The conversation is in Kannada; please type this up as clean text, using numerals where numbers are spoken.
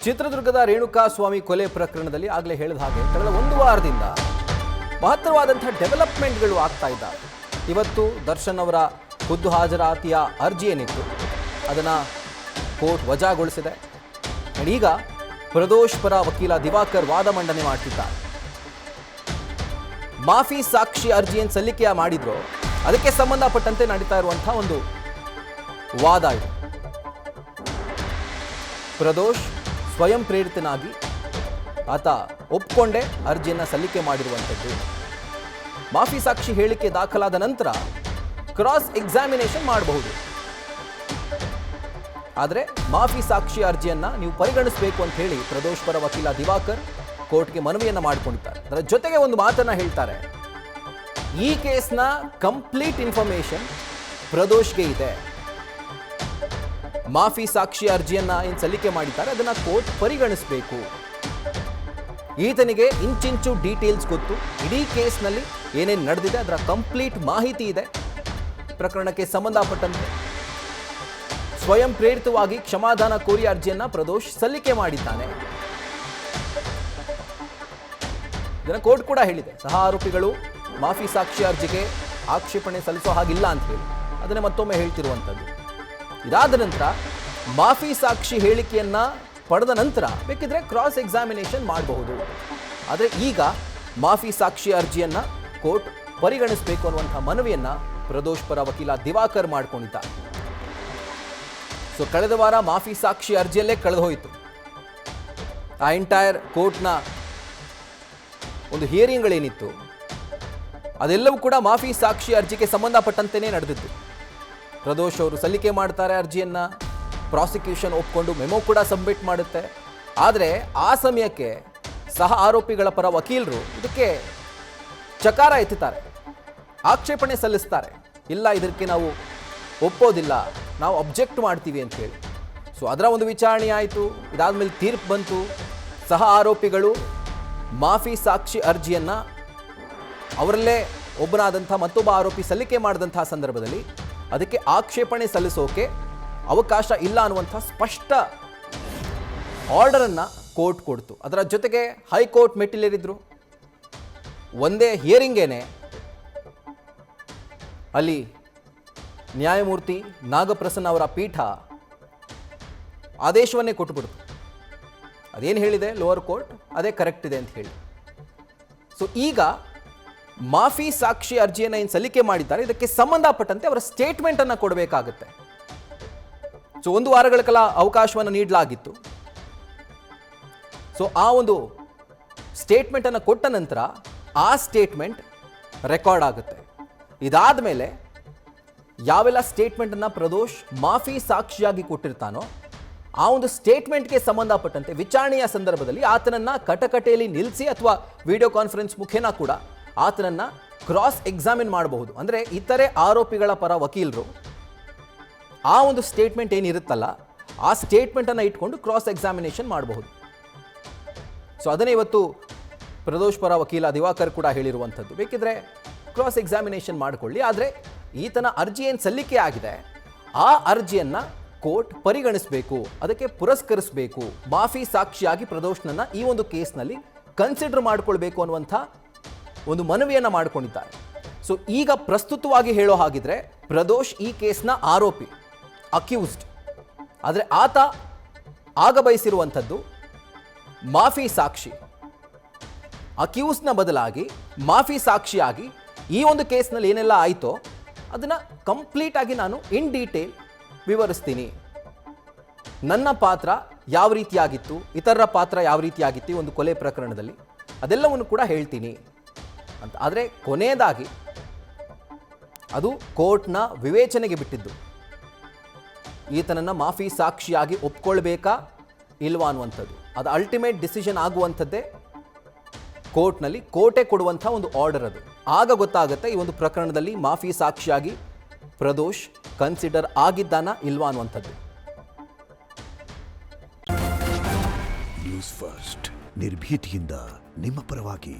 ಚಿತ್ರದುರ್ಗದ ರೇಣುಕಾ ಸ್ವಾಮಿ ಕೊಲೆ ಪ್ರಕರಣದಲ್ಲಿ ಆಗಲೇ ಹೇಳಿದ ಹಾಗೆ ಕಳೆದ ಒಂದು ವಾರದಿಂದ ಮಹತ್ತರವಾದಂತಹ ಡೆವಲಪ್ಮೆಂಟ್ಗಳು ಆಗ್ತಾ ಇದ್ದಾವೆ. ಇವತ್ತು ದರ್ಶನ್ ಅವರ ಖುದ್ದು ಹಾಜರಾತಿಯ ಅರ್ಜಿ ಏನಿತ್ತು ಅದನ್ನು ಕೋರ್ಟ್ ವಜಾಗೊಳಿಸಿದೆ. ಈಗ ಪ್ರದೋಷ್ ಪರ ವಕೀಲ ದಿವಾಕರ್ ವಾದ ಮಂಡನೆ ಮಾಡ್ತಿದ್ದಾರೆ. ಮಾಫಿ ಸಾಕ್ಷಿ ಅರ್ಜಿಯನ್ನು ಸಲ್ಲಿಕೆ ಮಾಡಿದ್ರು, ಅದಕ್ಕೆ ಸಂಬಂಧಪಟ್ಟಂತೆ ನಡೀತಾ ಇರುವಂತಹ ಒಂದು ವಾದ ಇದೆ. ಪ್ರದೋಷ್ ಸ್ವಯಂ ಪ್ರೇರಿತನಾಗಿ ಆತ ಒಪ್ಕೊಂಡೇ ಅರ್ಜಿಯನ್ನು ಸಲ್ಲಿಕೆ ಮಾಡಿರುವಂಥದ್ದು. ಮಾಫಿ ಸಾಕ್ಷಿ ಹೇಳಿಕೆ ದಾಖಲಾದ ನಂತರ ಕ್ರಾಸ್ ಎಕ್ಸಾಮಿನೇಷನ್ ಮಾಡಬಹುದು. ಆದರೆ ಮಾಫಿ ಸಾಕ್ಷಿ ಅರ್ಜಿಯನ್ನ ನೀವು ಪರಿಗಣಿಸಬೇಕು ಅಂತ ಹೇಳಿ ಪ್ರದೋಷ್ ಪರ ವಕೀಲ ದಿವಾಕರ್ ಕೋರ್ಟ್ಗೆ ಮನವಿಯನ್ನ ಮಾಡಿಕೊಂಡಿದ್ದಾರೆ. ಅದರ ಜೊತೆಗೆ ಒಂದು ಮಾತನ್ನ ಹೇಳ್ತಾರೆ, ಈ ಕೇಸ್ನ ಕಂಪ್ಲೀಟ್ ಇನ್ಫಾರ್ಮೇಶನ್ ಪ್ರದೋಷ್ಗೆ ಇದೆ. ಮಾಫಿ ಸಾಕ್ಷಿ ಅರ್ಜಿಯನ್ನ ಏನು ಸಲ್ಲಿಕೆ ಮಾಡಿದ್ದಾರೆ ಅದನ್ನ ಕೋರ್ಟ್ ಪರಿಗಣಿಸಬೇಕು. ಈತನಿಗೆ ಇಂಚಿಂಚು ಡೀಟೇಲ್ಸ್ ಗೊತ್ತು, ಇಡೀ ಕೇಸ್ನಲ್ಲಿ ಏನೇನು ನಡೆದಿದೆ ಅದರ ಕಂಪ್ಲೀಟ್ ಮಾಹಿತಿ ಇದೆ. ಪ್ರಕರಣಕ್ಕೆ ಸಂಬಂಧಪಟ್ಟಂತೆ ಸ್ವಯಂ ಪ್ರೇರಿತವಾಗಿ ಕ್ಷಮಾದಾನ ಕೋರಿ ಅರ್ಜಿಯನ್ನ ಪ್ರದೋಷ್ ಸಲ್ಲಿಕೆ ಮಾಡಿದ್ದಾನೆ. ಇದನ್ನು ಕೋರ್ಟ್ ಕೂಡ ಹೇಳಿದೆ, ಸಹ ಆರೋಪಿಗಳು ಮಾಫಿ ಸಾಕ್ಷಿ ಅರ್ಜಿಗೆ ಆಕ್ಷೇಪಣೆ ಸಲ್ಲಿಸೋ ಹಾಗಿಲ್ಲ ಅಂತ ಹೇಳಿ ಅದನ್ನೇ ಮತ್ತೊಮ್ಮೆ ಹೇಳ್ತಿರುವಂಥದ್ದು. ಇದಾದ ನಂತರ ಮಾಫಿ ಸಾಕ್ಷಿ ಹೇಳಿಕೆಯನ್ನ ಪಡೆದ ನಂತರ ಬೇಕಿದ್ರೆ ಕ್ರಾಸ್ ಎಕ್ಸಾಮಿನೇಷನ್ ಮಾಡಬಹುದು. ಆದರೆ ಈಗ ಮಾಫಿ ಸಾಕ್ಷಿ ಅರ್ಜಿಯನ್ನ ಕೋರ್ಟ್ ಪರಿಗಣಿಸಬೇಕು ಅನ್ನುವಂಥ ಮನವಿಯನ್ನ ಪ್ರದೋಷ್ ಪರ ವಕೀಲ ದಿವಾಕರ್ ಮಾಡಿಕೊಂಡಿದ್ದಾರೆ. ಸೊ ಕಳೆದ ವಾರ ಮಾಫಿ ಸಾಕ್ಷಿ ಅರ್ಜಿಯಲ್ಲೇ ಕಳೆದು ಹೋಯಿತು. ಆ ಎಂಟೈರ್ ಕೋರ್ಟ್ನ ಒಂದು ಹಿಯರಿಂಗ್ಗಳೇನಿತ್ತು ಅದೆಲ್ಲವೂ ಕೂಡ ಮಾಫಿ ಸಾಕ್ಷಿ ಅರ್ಜಿಗೆ ಸಂಬಂಧಪಟ್ಟಂತೆಯೇ ನಡೆದಿತ್ತು. ಪ್ರದೋಷ್ ಅವರು ಸಲ್ಲಿಕೆ ಮಾಡ್ತಾರೆ ಅರ್ಜಿಯನ್ನ, ಪ್ರಾಸಿಕ್ಯೂಷನ್ ಒಪ್ಕೊಂಡು ಮೆಮೊ ಕೂಡ ಸಬ್ಮಿಟ್ ಮಾಡುತ್ತೆ. ಆದರೆ ಆ ಸಮಯಕ್ಕೆ ಸಹ ಆರೋಪಿಗಳ ಪರ ವಕೀಲರು ಇದಕ್ಕೆ ಚಕಾರ ಎತ್ತುತ್ತಾರೆ, ಆಕ್ಷೇಪಣೆ ಸಲ್ಲಿಸ್ತಾರೆ. ಇಲ್ಲ, ಇದಕ್ಕೆ ನಾವು ಒಪ್ಪೋದಿಲ್ಲ, ನಾವು ಅಬ್ಜೆಕ್ಟ್ ಮಾಡ್ತೀವಿ ಅಂತ ಹೇಳಿ. ಸೊ ಅದರ ಒಂದು ವಿಚಾರಣೆ ಆಯಿತು. ಇದಾದ್ಮೇಲೆ ತೀರ್ಪು ಬಂತು. ಸಹ ಆರೋಪಿಗಳು ಮಾಫಿ ಸಾಕ್ಷಿ ಅರ್ಜಿಯನ್ನ ಅವರಲ್ಲೇ ಒಬ್ಬನಾದಂಥ ಮತ್ತೊಬ್ಬ ಆರೋಪಿ ಸಲ್ಲಿಕೆ ಮಾಡಿದಂತಹ ಸಂದರ್ಭದಲ್ಲಿ ಅದಕ್ಕೆ ಆಕ್ಷೇಪಣೆ ಸಲ್ಲಿಸೋಕೆ ಅವಕಾಶ ಇಲ್ಲ ಅನ್ನುವಂಥ ಸ್ಪಷ್ಟ ಆರ್ಡರನ್ನು ಕೋರ್ಟ್ ಕೊಡ್ತು. ಅದರ ಜೊತೆಗೆ ಹೈಕೋರ್ಟ್ ಮೆಟ್ಟಿಲೇರಿದ್ರು. ಒಂದೇ ಹಿಯರಿಂಗೇನೆ ಅಲ್ಲಿ ನ್ಯಾಯಮೂರ್ತಿ ನಾಗಪ್ರಸನ್ನ ಅವರ ಪೀಠ ಆದೇಶವನ್ನೇ ಕೊಟ್ಟುಬಿಡ್ತು. ಅದೇನು ಹೇಳಿದೆ ಲೋವರ್ ಕೋರ್ಟ್ ಅದೇ ಕರೆಕ್ಟ್ ಇದೆ ಅಂತ ಹೇಳಿ. ಸೊ ಈಗ ಮಾಫಿ ಸಾಕ್ಷಿ ಅರ್ಜಿಯನ್ನು ಏನು ಸಲ್ಲಿಕೆ ಮಾಡಿದ್ದಾರೆ ಇದಕ್ಕೆ ಸಂಬಂಧಪಟ್ಟಂತೆ ಅವರ ಸ್ಟೇಟ್ಮೆಂಟನ್ನು ಕೊಡಬೇಕಾಗುತ್ತೆ. ಸೊ ಒಂದು ವಾರಗಳ ಕಾಲ ಅವಕಾಶವನ್ನು ನೀಡಲಾಗಿತ್ತು. ಸೊ ಆ ಒಂದು ಸ್ಟೇಟ್ಮೆಂಟನ್ನು ಕೊಟ್ಟ ನಂತರ ಆ ಸ್ಟೇಟ್ಮೆಂಟ್ ರೆಕಾರ್ಡ್ ಆಗುತ್ತೆ. ಇದಾದ ಮೇಲೆ ಯಾವೆಲ್ಲ ಸ್ಟೇಟ್ಮೆಂಟನ್ನು ಪ್ರದೋಷ್ ಮಾಫಿ ಸಾಕ್ಷಿಯಾಗಿ ಕೊಟ್ಟಿರ್ತಾನೋ ಆ ಒಂದು ಸ್ಟೇಟ್ಮೆಂಟ್ಗೆ ಸಂಬಂಧಪಟ್ಟಂತೆ ವಿಚಾರಣೆಯ ಸಂದರ್ಭದಲ್ಲಿ ಆತನನ್ನು ಕಟಕಟೆಯಲ್ಲಿ ನಿಲ್ಲಿಸಿ ಅಥವಾ ವಿಡಿಯೋ ಕಾನ್ಫರೆನ್ಸ್ ಮುಖೇನ ಕೂಡ ಆತನನ್ನು ಕ್ರಾಸ್ ಎಕ್ಸಾಮಿನ್ ಮಾಡಬಹುದು. ಅಂದರೆ ಇತರೆ ಆರೋಪಿಗಳ ಪರ ವಕೀಲರು ಆ ಒಂದು ಸ್ಟೇಟ್ಮೆಂಟ್ ಏನಿರುತ್ತಲ್ಲ ಆ ಸ್ಟೇಟ್ಮೆಂಟನ್ನು ಇಟ್ಕೊಂಡು ಕ್ರಾಸ್ ಎಕ್ಸಾಮಿನೇಷನ್ ಮಾಡಬಹುದು. ಸೊ ಅದನ್ನೇ ಇವತ್ತು ಪ್ರದೋಷ್ ಪರ ವಕೀಲ ದಿವಾಕರ್ ಕೂಡ ಹೇಳಿರುವಂಥದ್ದು. ಬೇಕಿದ್ರೆ ಕ್ರಾಸ್ ಎಕ್ಸಾಮಿನೇಷನ್ ಮಾಡಿಕೊಳ್ಳಿ, ಆದರೆ ಈತನ ಅರ್ಜಿ ಏನು ಸಲ್ಲಿಕೆ ಆಗಿದೆ ಆ ಅರ್ಜಿಯನ್ನು ಕೋರ್ಟ್ ಪರಿಗಣಿಸಬೇಕು, ಅದಕ್ಕೆ ಪುರಸ್ಕರಿಸಬೇಕು. ಮಾಫಿ ಸಾಕ್ಷಿಯಾಗಿ ಪ್ರದೋಷ್ನನ್ನು ಈ ಒಂದು ಕೇಸ್ನಲ್ಲಿ ಕನ್ಸಿಡರ್ ಮಾಡಿಕೊಳ್ಬೇಕು ಅನ್ನುವಂಥ ಒಂದು ಮನವಿಯನ್ನು ಮಾಡಿಕೊಂಡಿದ್ದಾರೆ. ಸೊ ಈಗ ಪ್ರಸ್ತುತವಾಗಿ ಹೇಳೋ ಹಾಗಿದ್ರೆ ಪ್ರದೋಷ್ ಈ ಕೇಸ್ನ ಆರೋಪಿ, ಅಕ್ಯೂಸ್ಡ್. ಆದರೆ ಆತ ಆಗ ಬಯಸಿರುವಂಥದ್ದು ಮಾಫಿ ಸಾಕ್ಷಿ. ಅಕ್ಯೂಸ್ನ ಬದಲಾಗಿ ಮಾಫಿ ಸಾಕ್ಷಿಯಾಗಿ ಈ ಒಂದು ಕೇಸ್ನಲ್ಲಿ ಏನೆಲ್ಲ ಆಯಿತೋ ಅದನ್ನು ಕಂಪ್ಲೀಟ್ ಆಗಿ ನಾನು ಇನ್ ಡೀಟೇಲ್ ವಿವರಿಸ್ತೀನಿ. ನನ್ನ ಪಾತ್ರ ಯಾವ ರೀತಿಯಾಗಿತ್ತು, ಇತರರ ಪಾತ್ರ ಯಾವ ರೀತಿಯಾಗಿತ್ತು ಈ ಒಂದು ಕೊಲೆ ಪ್ರಕರಣದಲ್ಲಿ, ಅದೆಲ್ಲವನ್ನು ಕೂಡ ಹೇಳ್ತೀನಿ ಅಂತ. ಆದರೆ ಕೊನೆಯದಾಗಿ ಅದು ಕೋರ್ಟ್ನ ವಿವೇಚನೆಗೆ ಬಿಟ್ಟಿದ್ದು, ಈತನನ್ನು ಮಾಫಿ ಸಾಕ್ಷಿಯಾಗಿ ಒಪ್ಕೊಳ್ಬೇಕಾ ಇಲ್ವಾ ಅನ್ನುವಂಥದ್ದು. ಅದು ಅಲ್ಟಿಮೇಟ್ ಡಿಸಿಷನ್ ಆಗುವಂಥದ್ದೇ ಕೋರ್ಟ್ನಲ್ಲಿ, ಕೋರ್ಟೇ ಕೊಡುವಂಥ ಒಂದು ಆರ್ಡರ್ ಅದು. ಆಗ ಗೊತ್ತಾಗುತ್ತೆ ಈ ಒಂದು ಪ್ರಕರಣದಲ್ಲಿ ಮಾಫಿ ಸಾಕ್ಷಿಯಾಗಿ ಪ್ರದೋಷ್ ಕನ್ಸಿಡರ್ ಆಗಿದ್ದಾನ ಇಲ್ವಾ ಅನ್ನುವಂಥದ್ದು. ನ್ಯೂಸ್ ಫಸ್ಟ್ ನಿರ್ಭೀತಿಯಿಂದ ನಿಮ್ಮ ಪರವಾಗಿ.